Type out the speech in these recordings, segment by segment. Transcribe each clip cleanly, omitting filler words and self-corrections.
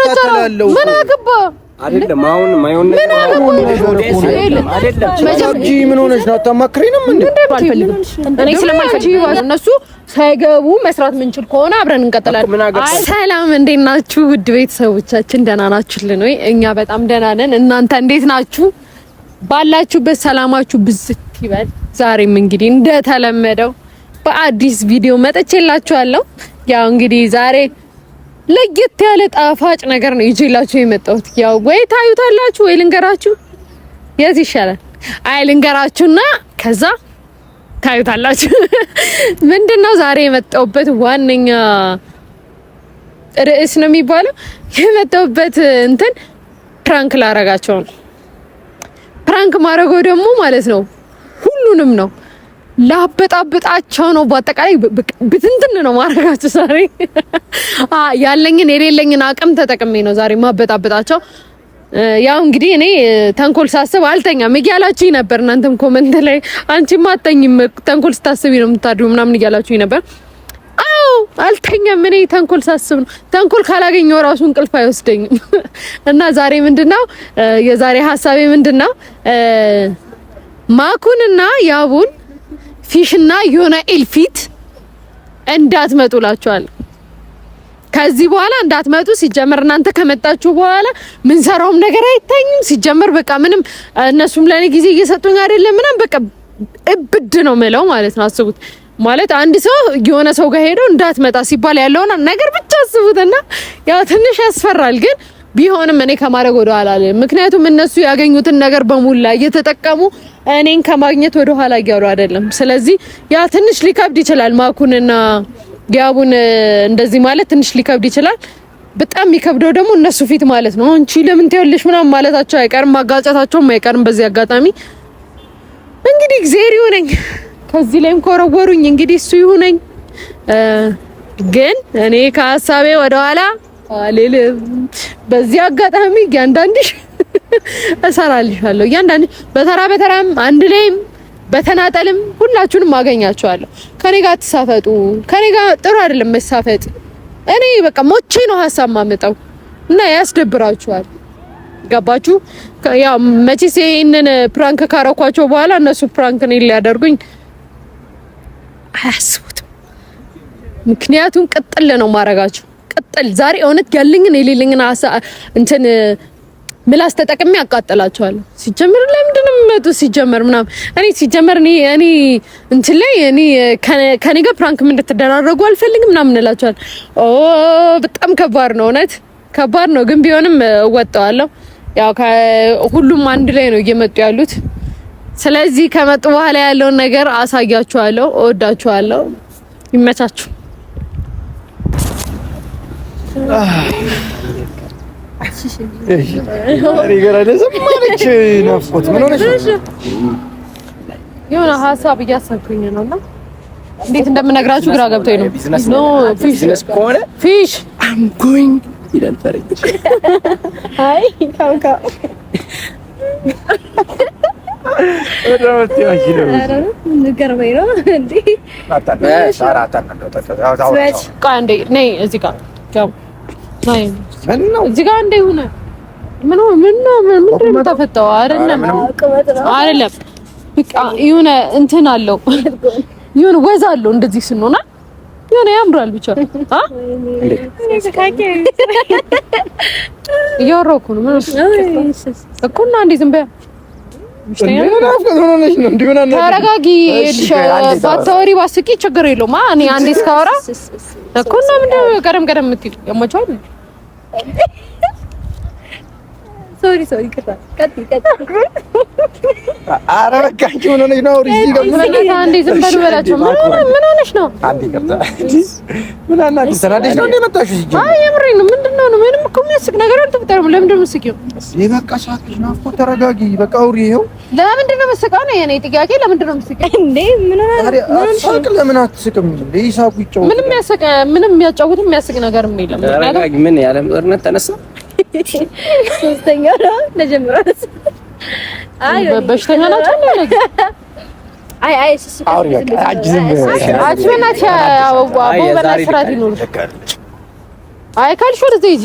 እከታተላለሁ። ምን አገባ አይደለም አሁን ማይሆን ምን ሆነሽ ነው? አታማክሪንም እንዴ? እኔ ስለማልፈልግ እነሱ ሳይገቡ መስራት ምንችል ከሆነ አብረን እንቀጥላለን። ሰላም እንዴት ናችሁ ውድ ቤተሰቦቻችን? ደህና ናችሁልን ወይ? እኛ በጣም ደህና ነን። እናንተ እንዴት ናችሁ? ባላችሁበት ሰላማችሁ ብዝት ይበል። ዛሬም እንግዲህ እንደተለመደው በአዲስ ቪዲዮ መጥቼላችኋለሁ። ያው እንግዲህ ዛሬ ለየት ያለ ጣፋጭ ነገር ነው ይዤላችሁ የመጣሁት። ያው ወይ ታዩታላችሁ ወይ ልንገራችሁ፣ የት ይሻላል? አይ ልንገራችሁና ከዛ ታዩታላችሁ። ምንድነው ዛሬ የመጣሁበት ዋነኛ ርዕስ ነው የሚባለው። የመጣሁበት እንትን ፕራንክ ላረጋቸው ነው። ፕራንክ ማረገው ደግሞ ማለት ነው ሁሉንም ነው ላበጣብጣቸው ነው። በአጠቃላይ ብትንትን ነው ማረጋቸው ዛሬ። ያለኝን የሌለኝን አቅም ተጠቅሜ ነው ዛሬ ማበጣብጣቸው። ያው እንግዲህ እኔ ተንኮል ሳስብ አልተኛም እያላችሁኝ ነበር። እናንተም ኮሜንት ላይ አንቺማ አትተኝም ተንኮል ስታስቢ ነው የምታድሪው ምናምን እያላችሁኝ ነበር። አዎ አልተኛም። እኔ ተንኮል ሳስብ ነው። ተንኮል ካላገኘው ራሱ እንቅልፍ አይወስደኝም። እና ዛሬ ምንድነው የዛሬ ሐሳቤ ምንድነው ማኩንና ያቡን ፊሽና የሆነ ኤልፊት እንዳትመጡላችኋል። ከዚህ በኋላ እንዳትመጡ። ሲጀመር እናንተ ከመጣችሁ በኋላ ምን ሰራውም ነገር አይታኝም። ሲጀመር በቃ ምንም እነሱም ለኔ ጊዜ እየሰጡኝ አይደለም ምንም በቃ እብድ ነው የምለው ማለት ነው። አስቡት ማለት አንድ ሰው የሆነ ሰው ጋር ሄዶ እንዳትመጣ ሲባል ያለውን ነገር ብቻ አስቡትና ያው ትንሽ ያስፈራል ግን ቢሆንም እኔ ከማድረግ ወደ ኋላ አለ። ምክንያቱም እነሱ ያገኙትን ነገር በሙላ እየተጠቀሙ እኔን ከማግኘት ወደ ኋላ እያሉ አይደለም። ስለዚህ ያ ትንሽ ሊከብድ ይችላል። ማኩንና ያቡን እንደዚህ ማለት ትንሽ ሊከብድ ይችላል። በጣም የሚከብደው ደግሞ እነሱ ፊት ማለት ነው። አንቺ ለምን ትያለሽ ምናምን ማለታቸው አይቀርም፣ ማጋጨታቸውም አይቀርም። በዚህ አጋጣሚ እንግዲህ እግዚአብሔር ይሁነኝ። ከዚህ ላይም ኮረወሩኝ እንግዲህ እሱ ይሁነኝ። ግን እኔ ከሀሳቤ ወደ ኋላ አልልም። በዚህ አጋጣሚ እያንዳንድሽ እሰራልሻለሁ። እያንዳንድ በተራም አንድ ላይም በተናጠልም ሁላችሁንም አገኛችኋለሁ። ከኔ ጋር ተሳፈጡ። ከኔ ጋር ጥሩ አይደለም መሳፈጥ። እኔ በቃ ሞቼ ነው ሀሳብ ማመጣው እና ያስደብራችኋል። ገባችሁ? ያው መቼስ ይሄንን ፕራንክ ካረኳቸው በኋላ እነሱ ፕራንክ ነው ሊያደርጉኝ አያስቡትም። ምክንያቱም ቅጥል ነው ማረጋቸው። ቅጥል ዛሬ እውነት ያለኝን የሌለኝን እንትን ምላስ ተጠቅሜ አቃጥላቸዋለሁ። ሲጀመር ለምንድን ነው የሚመጡት? ሲጀመር ምናምን እኔ ሲጀመር እኔ እንትን ላይ እኔ ከኔ ጋር ፕራንክ ምን እንድትደራረጉ አልፈልግም ምናምን እላቸዋለሁ። በጣም ከባድ ነው፣ እውነት ከባድ ነው። ግን ቢሆንም እወጣዋለሁ። ያው ሁሉም አንድ ላይ ነው እየመጡ ያሉት። ስለዚህ ከመጡ በኋላ ያለውን ነገር አሳያችኋለሁ። እወዳችኋለሁ። ይመቻችሁ። የሆነ ሀሳብ እያሰብኩኝ ነው እና እንዴት እንደምነግራችሁ ግራ ገብቶኝ ነው። ኖ ቢዝነስ ከሆነ ፊሽ አም ጎይንግ ይላል ፈረንጅ። አይ ካውካ ወራውት ያሽለው ንገርበይ ነው እንዴ ቃንዴ ነይ እዚህ ጋር ጋር ናይ እዚህ ጋር እንደ ሆነ ምን ተፈጠው አይደለም በቃ የሆነ እንትን አለው የሆነ ወዝ አለው እንደዚህ ስንሆና የሆነ ያምራል ብቻ እያወራሁ እኮ ነው እኮ እና እንዴ ዝም በያ ተረጋጊ። ባታወሪ ባስቂ ችግር የለውም። እኔ አንዴ እስካወራ እኮ እና ምንድን ነው ቀደም የምትይው ያማቻል። ሶሪ ቀጥ ኧረ በቃ አንቺ ምን ሆነሽ ነው? አንዴ ዝም በሉ በላቸው። ምን ሆነሽ ነው? አንዴ ቀጥ ምን አናግኝ ተናደሽ ነው እንደመጣሽ ሲጀምር። አይ የምሬን ነው። ምንድነው ነው? ምንም እኮ የሚያስቅ ነገር አልተፈጠረም። ለምንድን ነው የምትስቂው? በቃ ሳትሽ ነው እኮ ተረጋጊ። በቃ አውሪ። ይኸው ለምንድን ነው የምትስቀው ነው የኔ ጥያቄ። ለምንድን ነው የምትስቀው እንዴ? ምን ለምን አትስቅም እንዴ? ይሳቁ ይጫወቱ። ምንም የሚያስቅ ምንም የሚያጫውት የሚያስቅ ነገርም የለም። ተረጋጊ። ምን ያለ ጦርነት ተነሳ? ሶስተኛ ነው ለጀምራስ። አይ በሽተኛ ናቸው እንዴ? አይ እሱ አውሪ በቃ አጅዝም አጅመናቻ አቦ በላ ስራት ይኖር አይ ካልሽ ወደ ዘይጂ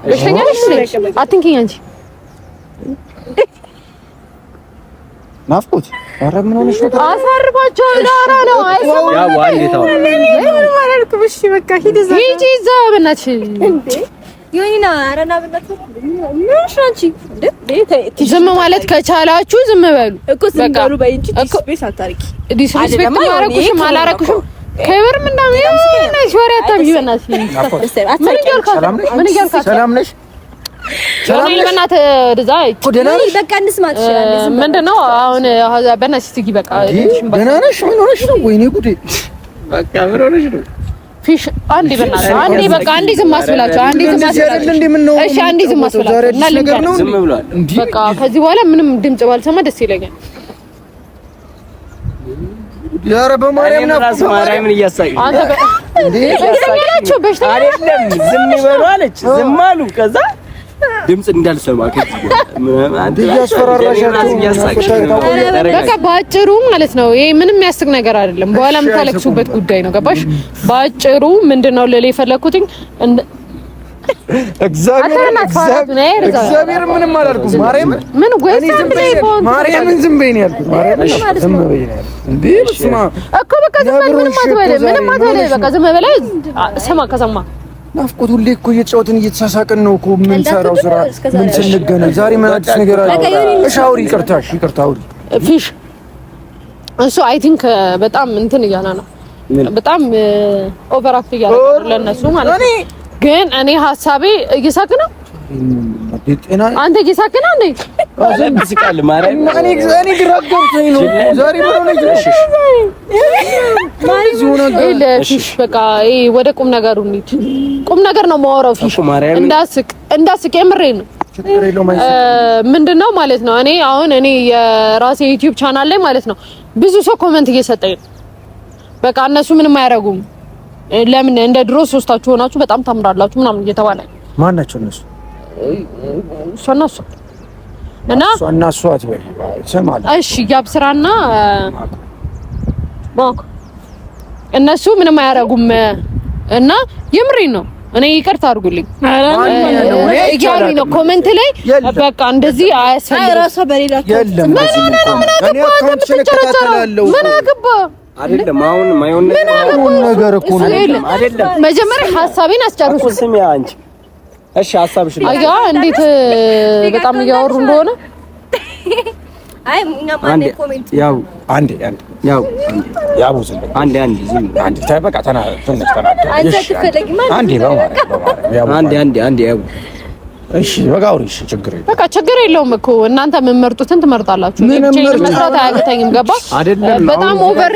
በሽተኛ ነሽ አትንኪኝ አንቺ ናፍቆት ኧረ ምን ሆነሽ ነው አሳርፋቸው ዳራ ነው አይሰማም ያው አንዴ ታው ምን ማለት ነው እሺ በቃ ሂድ እዛ ሂጂ እዛ በእናትሽ እንዴ ዮኒና አረና በእናትሽ ምን ሻንቺ ዝም ማለት ከቻላችሁ ዝም በሉ እኮ ዝም በሉ በይ እንጂ ዲስፔስ አታርቂ ዲስፔክት ማረኩሽም አላረኩሽም ከብርም እንዳምነሽ ወሬ አታብዢ በእናትሽ ምን እያልካት ሰላም ነሽ ሰላም በእናትህ እዛ ደህና ነሽ በቃ እንስማት ይችላል ምንድነው አሁን በእናትሽ ትጊ በቃ ደህና ነሽ ምን ሆነሽ ነው ወይኔ ጉዴ በቃ ምን ሆነሽ ነው ፊሽ አንዴ በእናትህ አንዴ በቃ አንዴ ዝም አስብላችሁ አንዴ ዝም አስብላችሁ እሺ አንዴ ዝም አስብላችሁ እና ልንገር ዝም ብሏል በቃ ከዚህ በኋላ ምንም ድምጽ ባልሰማ ደስ ይለኛል ኧረ በማርያም ናፍቆት ማርያምን እያሳቀኝ አንተ እንዴ በሽተኛላችሁ በሽተኛ አይደለም ዝም ይበሉ አለች ዝም አሉ ከዛ ድምጽ እንዳልሰማ ከዚህ አንተ በቃ ባጭሩ ማለት ነው ይሄ ምንም የሚያስቅ ነገር አይደለም በኋላ የምታለቅሱበት ጉዳይ ነው ገባሽ ባጭሩ ምንድነው ለሌ የፈለኩት እግዚአብሔር ምንም አላልኩም ማርያምን ምን ጎይስ ማርያምን ዝም በይ ነው ያልኩት ማርያምን ዝም በይ ነው እንዴ ስማ እኮ በቃ ዝም በል ምንም አትበል በቃ ዝም በል ስማ ከሰማ ናፍቆት ሁሌ እኮ እየተጫወትን እየተሳሳቅን ነው እኮ የምንሰራው ስራ ምን ስንገናኝ ዛሬ ምን አዲስ ነገር አለ እሺ አውሪ ይቅርታ አውሪ ፊሽ እሱ አይ ቲንክ በጣም እንትን እያለ ነው በጣም ኦቨር አክት እያለ ነው ለነሱ ማለት ነው ግን እኔ ሐሳቤ እየሳቅ ነው አንተ እየሳቅ ነው እንዴ አዘን ይስቃል ማርያም እኔ ግራ ገብቶኝ ነው ዛሬ ምን ሆነሽ ፊሽ በቃ ወደ ቁም ነገሩ እንሂድ ቁም ነገር ነው የማወራው ፊሽ እንዳስቅ የምሬን ነው ምንድነው ማለት ነው እኔ የራሴ ዩቲዩብ ቻናል ላይ ማለት ነው ብዙ ሰው ኮሜንት እየሰጠኝ ነው በቃ እነሱ ምንም አያረጉም ለምን እንደ ድሮ ሶስታችሁ ሆናችሁ በጣም ታምራላችሁ ምናምን እየተባለ ማን ናቸው እነሱ እና እሱ አትበል ሰማል እሺ ያብስራና ማክ እነሱ ምንም አያረጉም እና የምሬን ነው እኔ ይቅርታ አድርጉልኝ እያሉኝ ነው ኮሜንት ላይ በቃ እንደዚህ አያስፈልግም ራሷ በሌላ ምን አገባ አይደለም አሁን ማይሆን ነገር እኮ ነው አይደለም መጀመሪያ ሐሳቤን አስጨርሱ ስሚ አንቺ እሺ ሐሳብሽ ነው አያ እንዴት በጣም እያወሩ እንደሆነ አይ እኛ ማን ኮሜንት ያው አንዴ ያው ዝም አንዴ ተበቃ ትንሽ ተናገር አንተ ትፈልጊ ማለት አንዴ ያው እሺ በቃ አውሪ እሺ ችግር የለውም እኮ እናንተ የምትመርጡትን ትመርጣላችሁ መስራት አያቅተኝም ገባ በጣም ኦቨር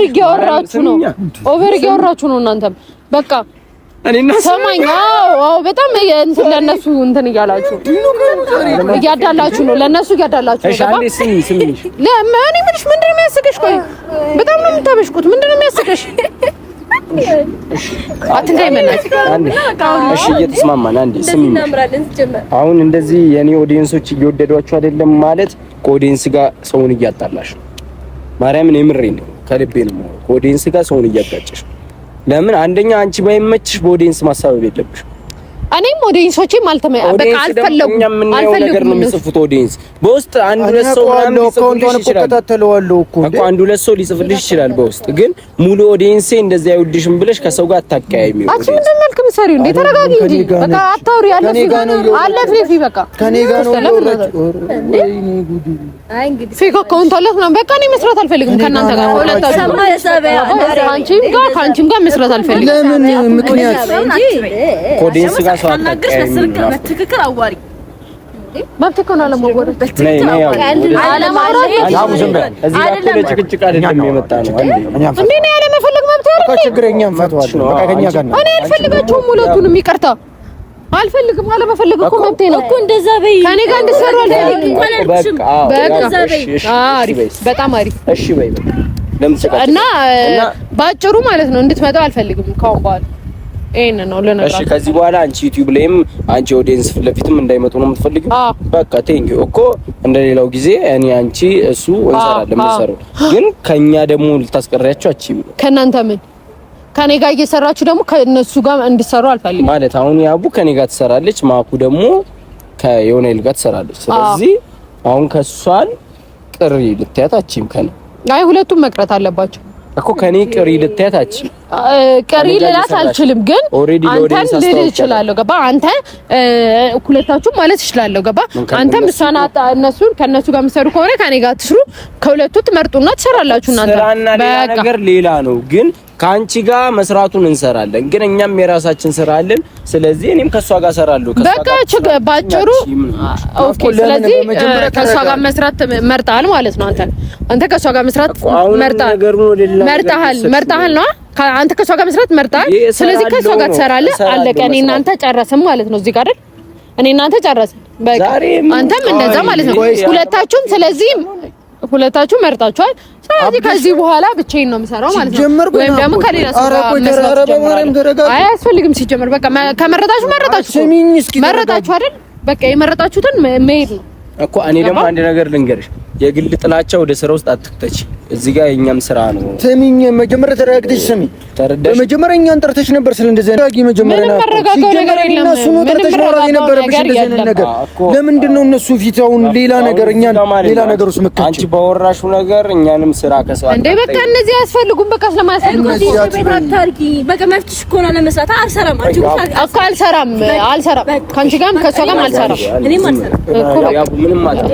እያወራችሁ ነው እናንተም በቃ እኔና ሰማኝ አዎ በጣም እንትን ለነሱ እንትን እያላችሁ እያዳላችሁ ነው ለነሱ እያዳላችሁ ነው ገባ ስሚ ለማን ምንሽ ምንድነው የሚያስቀሽ ቆይ በጣም ነው የምታበሽቁት ምንድነው የሚያስቀሽ አትንካይ መናት እሺ እየተስማማን አንዴ ስሚ አሁን እንደዚህ የኔ ኦዲየንሶች እየወደዷችሁ አይደለም ማለት ከኦዲየንስ ጋር ሰውን እያጣላሽ ማርያምን የምሬን ነው ከልቤ ነው ከኦዲየንስ ጋር ሰውን እያጋጨሽ ለምን አንደኛ አንቺ ባይመችሽ በኦዲየንስ ማሳበብ የለብሽ እኔም ኦዲየንሶቼም በቃ አልፈለጉም ነገር ነው የሚጽፉት ኦዲየንስ በውስጥ አንድ ሁለት ሰው አንድ ሁለት ሰው ሊጽፍልሽ ይችላል በውስጥ ግን ሙሉ ኦዲየንሴ እንደዛ አይወድሽም ብለሽ ከሰው ጋር አታቀያይም አንቺ ምንድን መልክ ምሰሪው እንዴ ተረጋጊ እንጂ በቃ አታውሪ አለፍ በቃ ከኔ ጋር ነው አይ እንግዲህ ፌክ አካውንት አላት ነው በቃ እኔ መስራት አልፈልግም ከእናንተ ጋር ሁለታችሁ አንቺም ጋር መስራት አልፈልግም ለምን ምክንያት ኦዲየንስ ጋር ሰው አታቀያይም በትክክል አዋሪ መብት እኮ ነው አለማወራት ጭቅጭቅ አይደለም የመጣ ነው እንዴ ነው ያለመፈለግ መብት አይደል ችግረኛም ፈቷል በቃ ከኛ ጋር ነው እኔ አልፈልጋቸውም ሁለቱንም ይቅርታ አልፈልግም አለመፈለግ እኮ መብቴ ነው እኮ እንደዛ በይ ከኔ ጋር እንድትሰሩ አልፈልግም በቃ አሪፍ በጣም አሪፍ እሺ በይ እና ባጭሩ ማለት ነው እንድትመጣው አልፈልግም ካሁን በኋላ ይሄን ነው ለነገር እሺ ከዚህ በኋላ አንቺ ዩቲዩብ ላይም አንቺ ኦዲየንስ ፍለፊትም እንዳይመጡ ነው የምትፈልጊው በቃ ቴንኪው እኮ እንደሌላው ጊዜ እኔ አንቺ እሱ እንሰራለን መሰሩ ግን ከኛ ደግሞ ልታስቀሪያቸው አቺ ከናንተ ምን ከኔ ጋር እየሰራችሁ ደግሞ ከነሱ ጋር እንድትሰሩ አልፈልግም። ማለት አሁን ያቡ ከኔ ጋር ትሰራለች፣ ማኩ ደግሞ ከዮኔል ጋር ትሰራለች። ስለዚህ አሁን ከሷን ቅሪ ልትያታችም ከኔ አይ ሁለቱም መቅረት አለባቸው እኮ ከኔ ቅሪ ልትያታችም ቅሪ ልላት አልችልም፣ ግን አንተን ልል እችላለሁ። ገባ አንተ ሁለታችሁም ማለት እችላለሁ። ገባ አንተም እሷን እነሱን ከነሱ ጋር የምትሰሩ ከሆነ ከኔ ጋር ትስሩ፣ ከሁለቱ ትመርጡና ትሰራላችሁ። እናንተ በቃ ነገር ሌላ ነው፣ ግን ከአንቺ ጋር መስራቱን እንሰራለን፣ ግን እኛም የራሳችን ስራ አለን። ስለዚህ እኔም ከሷ ጋር እሰራለሁ። በቃ ባጭሩ ኦኬ። ስለዚህ ከሷ ጋር መስራት መርጣል ማለት ነው። አንተ ከሷ ጋር መስራት መርጣል ነው። አንተ ከሷ ጋር መስራት መርጣል። ስለዚህ ከሷ ጋር ትሰራለህ። አለቀ። እኔ እናንተ ጨረስን ማለት ነው። እዚህ ጋር አይደል? እኔ እናንተ ጨረስን። በቃ አንተም እንደዛ ማለት ነው። ሁለታችሁም ስለዚህ ሁለታችሁ መርጣችኋል። ስለዚህ ከዚህ በኋላ ብቻዬን ነው የምሰራው ማለት ነው። ወይም ደግሞ ከሌላ ሰው ጋር መስራት አያስፈልግም። ሲጀመር በቃ ከመረጣችሁ መረጣችሁ አይደል? በቃ የመረጣችሁትን መሄድ ነው እኮ። እኔ ደግሞ አንድ ነገር ልንገርሽ፣ የግል ጥላቻ ወደ ስራ ውስጥ አትክተች። እዚህ ጋር የኛም ስራ ነው። ስሚኝ፣ መጀመሪያ ተረጋግተሽ ስሚ። በመጀመሪያ እኛን ጠርተሽ ነበር ስለ እንደዚህ አይነት መጀመሪያ ነው እነሱ ነው ጠርተሽ ማውራት የነበረብሽ እንደዚህ አይነት ነገር። ለምንድን ነው እነሱ ፊት አሁን ሌላ ነገር እኛን ሌላ ነገር ውስጥ መከች? አንቺ ባወራሽው ነገር እኛንም ስራ ከሰው እንደ በቃ እነዚህ አያስፈልጉም። በቃ ስለማያስፈልጉ በቃ መፍትሽ እኮ ነው ለመስራት አልሰራም። አንቺ እኮ አልሰራም ከአንቺ ጋርም ከሷ ጋርም አልሰራም። እኔም አልሰራም እኮ ምንም ማለት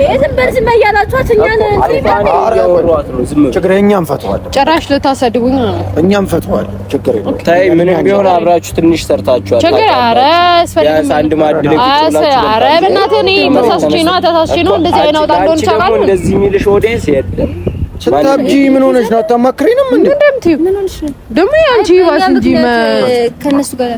ዝም በያላችኋት እኛን ችግር እኛም ፈተዋል። ጭራሽ ልታሰድቡኝ ነው። እኛም ፈተዋል። ችግር የለም። ታይ ምንም ቢሆን አብራችሁ ትንሽ ሰርታችኋል። ችግር ኧረ አስፈልግም። አንድ ማድረግ ይችላል። ኧረ በእናትህ እኔ ተሳስቼ ነው እንደዚህ አይናውጣ እንደሆነ ይቻላል። እንደዚህ የሚልሽ ኦዲየንስ የለም። ስታብጂ ምን ሆነሽ ነው? አታማክሪንም እንዴ? ምን ሆነሽ ነው ደግሞ? አንቺ ዋስ እንጂ ከነሱ ጋር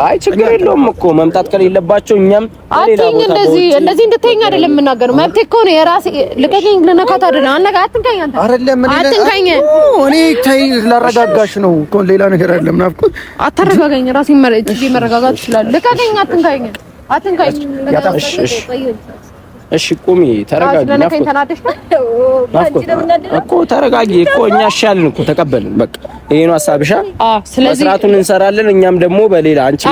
አይ ችግር የለውም እኮ መምጣት ከሌለባቸው እኛም ሌላ ቦታ እንደዚህ እንድትይኝ አይደለም የምናገረው። መብቴ እኮ ነው የራሴ። ልቀቂኝ፣ ልነካት አይደለም። አትንካኝ፣ አንተ አይደለም አትንካኝ። እኔ ተይ ላረጋጋሽ ነው እኮ ሌላ ነገር አይደለም። ናፍቆት አታረጋጋኝ። ራሴ መረጋጋት ይችላል። ልቀቂኝ፣ አትንካኝ። እሺ ቁሚ፣ ተረጋጊ። ናፍቆት እኮ ተረጋጊ እኮ እኛ ሻልን እኮ ተቀበልን። በቃ ይሄ ነው ሐሳብሻ። መስራቱን እንሰራለን። እኛም ደግሞ በሌላ አንቺ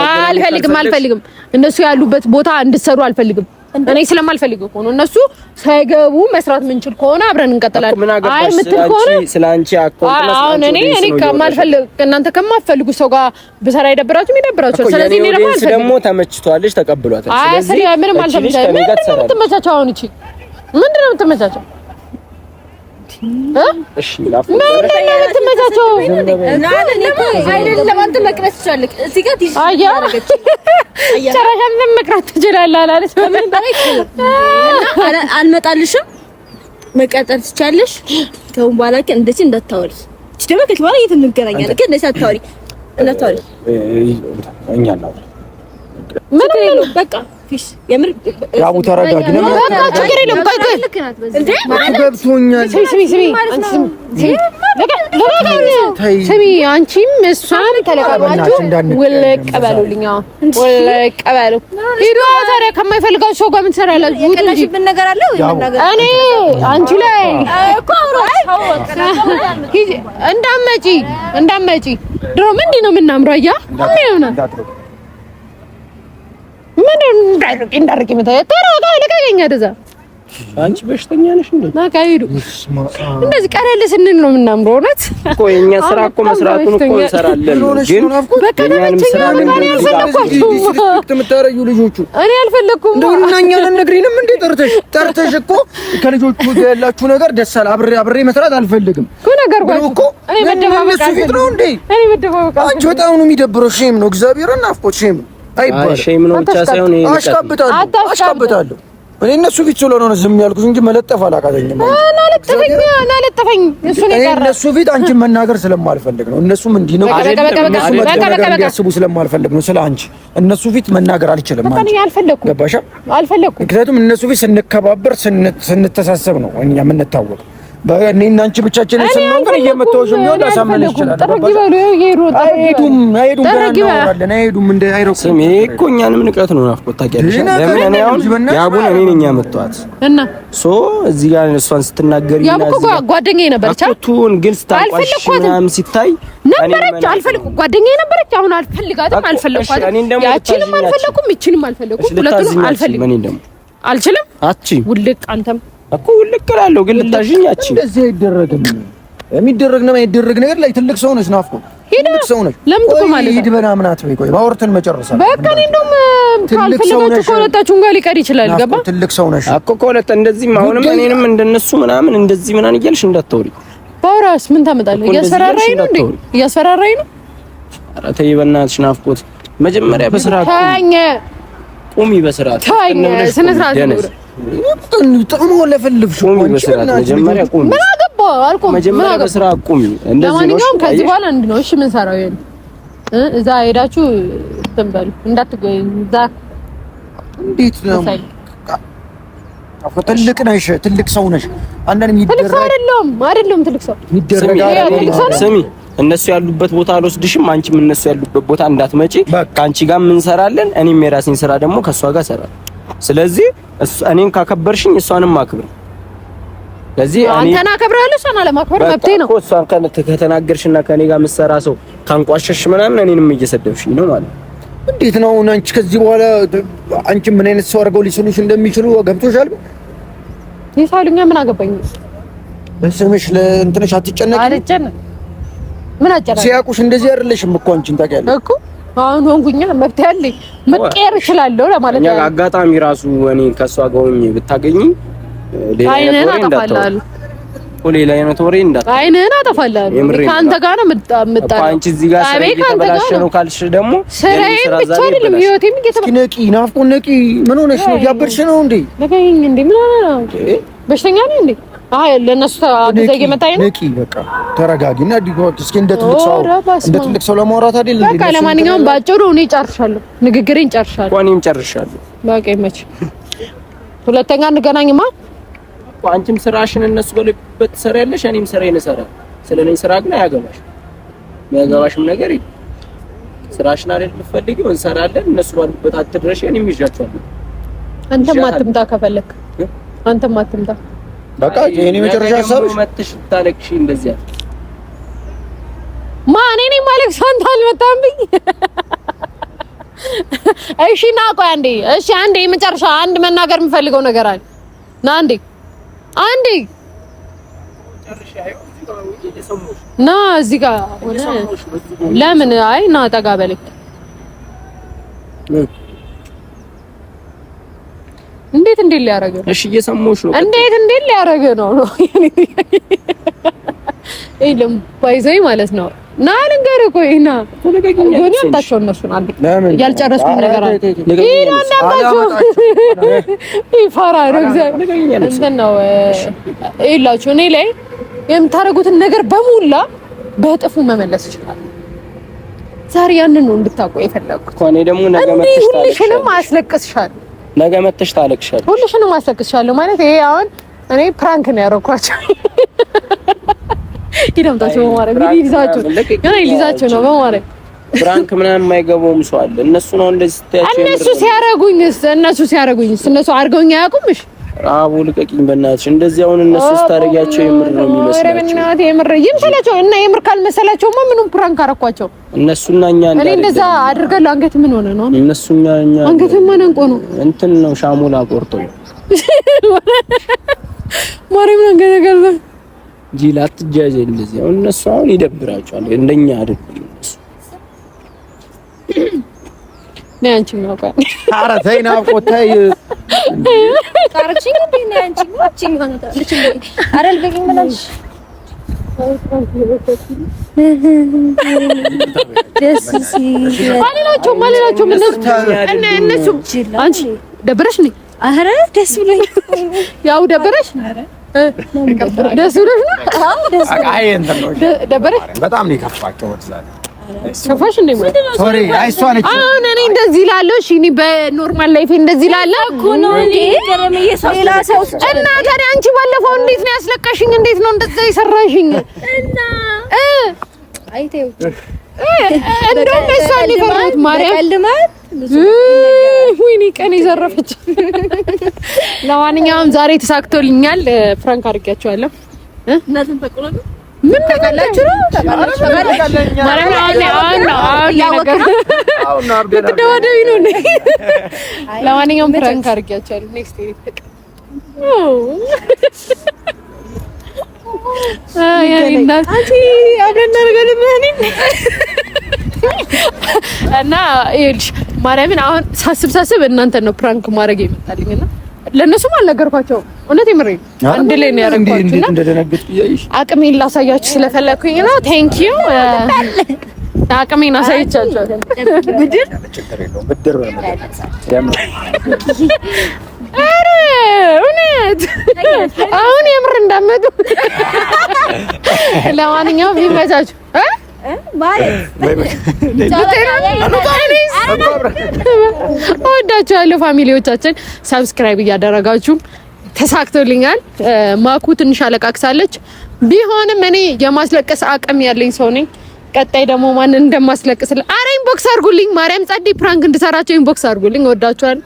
አልፈልግም። እነሱ ያሉበት ቦታ እንድትሰሩ አልፈልግም። እኔ ስለማልፈልግ እኮ ነው። እነሱ ሳይገቡ መስራት ምንችል ከሆነ አብረን እንቀጥላለን። አይ ምትል ከሆነ ስላንቺ አቆንጥ መስራት እኔ ከማልፈልግ እናንተ ከማፈልጉ ሰው ጋር በሰራ ይደብራችሁ። ስለዚህ እኔ ደግሞ ተመችቷልሽ፣ ተቀብሏታል። ስለዚህ ምንም አልተመቻቸውም። ምንድን ነው የምትመቻቸው? እሺ ለምትመቻቸው አይደለም አንተ መቅረት ትችላለህ። እዚህ ጋር ጨረሻም መቅረት ትችላለህ አላለች። አልመጣልሽም፣ መቀጠል ትችላለሽ። ከውን በኋላ ግን እንደዚህ እንዳታወሪ። እቺ ደግሞ ከተባለ እየተነገረኛል ግን እንደዚህ እንዳታወሪ እኛ ነው ምን ነው በቃ የምር ያው ተረጋጊ ነው። በቃ ችግር የለም። ቆይ ገብቶኛል። ስሚ አንቺም እሷም ተለቃቃችሁ ወለቀ በሉልኝ። ወለቀ በሉ ሂዱ። ታዲያ ከማይፈልጋው ሰው ጋር ምን ትሰራላችሁ? የቀለሽብን ነገር አለ ወይ? እኔ አንቺ ላይ እኮ እንዳትመጪ ድሮ ምንድን ነው የምናምረው? አያ ምን እንዳርቂ መታየት ተራጋ ለቀቀኝ። አደዛ አንቺ በሽተኛ ነሽ እንዴ? ናካይዱ እንደዚህ ቀለል ስንል ነው የምናምረው። እውነት እኮ የኛ ስራ እኮ መስራቱን እኮ እንሰራለን። ግን በቃ ተመቸኝ። እኔ አልፈለኩም። እንደውና እኛ ለነግሪንም እንዴ ጠርተሽ እኮ ከልጆቹ ያላችሁ ነገር ደስ አለ። አብሬ መስራት አልፈልግም እኮ ነገር እኮ እኔ መደባበቅ ነው እንዴ? አንቺ በጣም ነው የሚደብረው። ሼም ነው እግዚአብሔርን ናፍቆት ሼም አይባል። ሼም ነው ብቻ ሳይሆን አሽቃብጣለሁ። እኔ እነሱ ፊት ስለሆነ ነው ዝም ያልኩት እንጂ መለጠፍ አላቃተኝም። አለጠፈኝ እሱ ነው ያቀረ። እነሱ ፊት አንቺን መናገር ስለማልፈልግ ነው። እነሱም እንዲህ ነው እንዲያስቡ ስለማልፈልግ ነው። ስለ አንቺ እነሱ ፊት መናገር አልችልም። አንቺ አልፈለኩም። ገባሽ? አልፈለኩም። ምክንያቱም እነሱ ፊት ስንከባበር ስንተሳሰብ ነው እኛ የምንታወቅ። እኔና አንቺ ብቻችንን ስንሆን ግን እየመጣሁሽ ቢሆን ላሳመንሽ ይችላል። አይሄዱም እንደ አይሮቁ ስሜ እኮ እኛንም ንቀት ነው ናፍቆት ታውቂያለሽ። ለምን እኔ አሁን ያቡን እኔ ነኝ ያመጣኋት እና እዚህ ጋር እሷን ስትናገሪ ያቡ እኮ ጓደኛዬ ነበረች። አቱን ግን ስታቋሽ ምናምን ሲታይ ነበረች። አልፈልኩም ጓደኛዬ ነበረች። አሁን አልፈልጋትም። አልፈለኳትም። ያቺንም አልፈለኩም፣ ይቺንም አልፈለኩም። ሁለቱንም አልፈልግም። እኔ ደግሞ አልችልም። አቺ ውልቅ አንተም እኮ ውልቅ እላለሁ ግን ልታዥኝ አቺ እንደዚህ አይደረግም። የሚደረግ ነው የማይደረግ ነገር ላይ ትልቅ ሰው ነሽ ናፍቆ ትልቅ ሰው ነሽ። ለምን ትቆማለህ? ሂድ በናምናት ወይ ቆይ ባወርተን መጨረሻ በቃ እኔ እንደውም ካልፈለጋችሁ ከሁለታችሁም ጋር ሊቀር ይችላል። ገባ ትልቅ ሰው ነሽ እኮ ከሁለት እንደዚህ አሁንም እኔንም እንደነሱ ምናምን እንደዚህ ምናምን እያልሽ እንዳትወሪ። ባውራስ ምን ታመጣለህ? እያስፈራራኝ ነው እንዴ? እያስፈራራኝ ነው። ኧረ ተይ በእናትሽ ናፍቆት መጀመሪያ በስርዓት ቁሚ። በስርዓት ስነ ስርዓት ነው ጥሩ ለፈልፍሽ መጀመሪያ ቁሚ። ምን አገባ አልቆም። መጀመሪያ በስርዓት ቁሚ። እንደዚህ ነው። ለማንኛውም ከዚህ በኋላ እንድ ነው እሺ። ምን ሰራው ይሄን እዛ ሄዳችሁ ተንበሉ እንዳትገኝ እዛ እንዴት ነው? ትልቅ ነሽ፣ ትልቅ ሰው ነሽ። አንዳንዴ የሚደረግ አይደለም ትልቅ ሰው ይደረጋል። ስሚ እነሱ ያሉበት ቦታ አልወስድሽም። አንቺም እነሱ ያሉበት ቦታ እንዳትመጪ። ከአንቺ ጋር ምን እንሰራለን? እኔም የራሴን ስራ ደግሞ ከሷ ጋር እሰራለሁ። ስለዚህ እኔን ካከበርሽኝ እሷንም አክብር። ስለዚህ አንተና አከብራለሁ፣ እሷን አለማክበር መብቴ ነው እኮ። እሷን ከተናገርሽና ከኔ ጋር የምትሰራ ሰው ካንቋሸሽ ምናምን እኔንም እየሰደብሽኝ ነው ማለት። እንዴት ነው አንቺ ከዚህ በኋላ አንቺ ምን አይነት ሰው አድርገው ሊስሉሽ እንደሚችሉ ገብቶሻል? ይሳሉኛ ምን አገባኝ? በስምሽ ለእንትነሽ አትጨነቂ። አልጨነቅ ምን አጨራሽ? ሲያውቁሽ እንደዚህ አይደለሽም እኮ አንቺን ታውቂያለሽ እኮ። አሁን ሆንኩኝ መብት ያለኝ መቀየር እችላለሁ ለማለት ነው። አጋጣሚ ራሱ እኔ ከሷ ጋር ሆኜ ብታገኝ ሌላ አይነት ወሬ እንዳታወሪ፣ ሌላ አይነት ወሬ እንዳታወሪ። አይነን አጠፋላለሁ። ካንተ ጋር ነው የምጣለው። አንቺ እዚህ ጋር ስራ እየተበላሸ ነው ካልሽ ደግሞ ስራዬን ብቻ አይደለም ህይወቴም እየተበላሸ። ነቂ ናፍቆ ነቂ። ምን ሆነሽ ነው? ያበርሽ ነው እንዴ? ነገኝ እንዴ? ምን ሆነ ነው? በሽተኛ ነኝ እንዴ? አይ ለነሱ አግዘ እየመጣኝ ነው። ነቂ በቃ ተረጋጊና ዲጎት እስኪ እንደ ትልቅ ሰው ለማውራት አይደል እንዴ? በቃ ለማንኛውም ባጭሩ እኔ ጨርሻለሁ፣ ንግግሬን ጨርሻለሁ። እኔም ጨርሻለሁ። በቃ ይመች። ሁለተኛ እንገናኝማ። አንቺም ስራሽን እነሱ በልበት ትሰሪያለሽ፣ እኔም ስራዬን እሰራለሁ። ስለኔ ስራ ግን አያገባሽ። የሚያገባሽም ነገር የለም። ስራሽን አይደል የምትፈልጊው? እንሰራለን። እነሱ ባሉበት አትድረሽ፣ እኔም ይዣቸዋለሁ። አንተም አትምጣ ከፈለክ፣ አንተም አትምጣ። በቃ የኔ መጨረሻ ሀሳብሽ መጥተሽ ታለቅሽ እንደዚህ ማን እኔ ማለት አንተ አልመጣምብኝ። እሺ ና ቆይ አንዴ። እሺ አንዴ መጨረሻ አንድ መናገር የምፈልገው ነገር አለ። ና አንዴ ና እዚህ ጋር ለምን? አይ ና ጠጋ በልክ። እንዴት ሊያረገ? እሺ እየሰማሁሽ ነው። እንዴት ሊያረገ ነው? ይለም ባይዘይ ማለት ነው። ና ልንገርህ፣ ቆይ ና ግን ያምጣቸው እነሱን አንዴ ያልጨረስኩት ነገር አለ። ይፈራ ነው እግዚአብሔር እንትን ነው ይላችሁ። እኔ ላይ የምታረጉትን ነገር በሙላ በእጥፉ መመለስ ይችላል። ዛሬ ያንን ነው እንድታውቁ የፈለኩት። እኔ ደግሞ ነገ መጥተሽ ሁልሽንም አስለቅስሻለሁ። ነገ መጥተሽ ታለቅሻለሽ። ሁልሽንም አስለቅስሻለሁ ማለት ይሄ አሁን እኔ ፕራንክ ነው ያደረኳቸው። ይደምታቸው በማረግ ይዛቸው ነው በማረግ ፕራንክ ምናምን የማይገባውም ሰው አለ። እነሱ ነው እንደዚህ ስትያቸው እነሱ ሲያረጉኝስ እነሱ አድርገውኝ አያውቁምሽ? አቡ ልቀቂኝ በእናትሽ። እንደዚህ አሁን እነሱ ስታረጋቸው የምር ነው የሚመስላቸው። ኧረ በእናትህ የምር ይምሰላቸው እና የምር ካልመሰላቸውማ ምኑን ፕራንክ አረኳቸው? እነሱና እኛ እኔ እንደዛ አድርጋለሁ። አንገት ምን ሆነ ነው? እነሱኛ እኛ አንገት ምን አንቆ ነው? እንትን ነው ሻሙላ ቆርጦ ማርያም ነው ገለገለ ጂላት ጃጀ እንደዚህ አሁን እነሱ አሁን ይደብራቸዋል። እንደኛ አይደለም እነሱ ነይ አንቺ ነው ቆይ ኧረ ተይ ናፍቆት ተይ ታርቺኝ እንዴ ነይ አንቺ ነው አንቺ ነው ታርቺ አረል በቂኝ ምናልሽ ደስ ሲል አለላቸው እነሱ አንቺ ደብረሽ ነኝ። አረ ደስ ብሎኝ ያው ደብረሽ ደስ ብሎሽ ነው? አዎ ደስ ብሎኝ። አይ እንትን ነው ደብረሽ በጣም ነው የከፋቸው ወጥዛለ ሸፋሽ እንዴ ማለት ሶሪ አይሷ ነች። አሁን እኔ እንደዚህ ላለው እሺ እኔ በኖርማል ላይፍ እንደዚህ ላለው እኮ ነው እንዴ ሌላ ሰው እና ታዲያ አንቺ ባለፈው እንዴት ነው ያስለቀሽኝ? እንዴት ነው እንደዛ ይሰራሽኝ? እና አይቴው እንደውም እሷን ይፈሩት ማርያም ልማት ወይኔ ቀን ይዘረፈች። ለማንኛውም ዛሬ ተሳክቶልኛል። ፍራንክ አድርጌያቸዋለሁ። እናንተን ተቆረጡ ምን ተቀላችሁ ነው? ለማንኛውም ፍራንክ አድርጌያቸዋለሁ። ኔክስት እና ይኸውልሽ ማርያምን አሁን ሳስብ እናንተን ነው ፕራንክ ማድረግ የመጣልኝና ለነሱም አልነገርኳቸውም። እውነት የምሬን አንድ ላይ ነው ያደረኳችሁ። እንዴት እንደደነገጥኩ እያይሽ አቅሜን ላሳያችሁ ስለፈለኩኝ ነው። ቴንክ ዩ አቅሜን አሳይቻለሁ። ብድር ኧረ እውነት አሁን የምር እንዳመጡ። ለማንኛውም ይመቻችሁ እወዳችኋለሁ ፋሚሊዎቻችን። ሰብስክራይብ እያደረጋችሁ ተሳክቶልኛል። ማኩ ትንሽ አለቃቅሳለች። ቢሆንም እኔ የማስለቀስ አቅም ያለኝ ሰው ነኝ። ቀጣይ ደግሞ ማንን እንደማስለቅስ ኢንቦክስ አድርጉልኝ። ማርያም ጸዴ ፕራንክ እንድሰራቸው ኢንቦክስ አድርጉልኝ። እወዳችኋለሁ።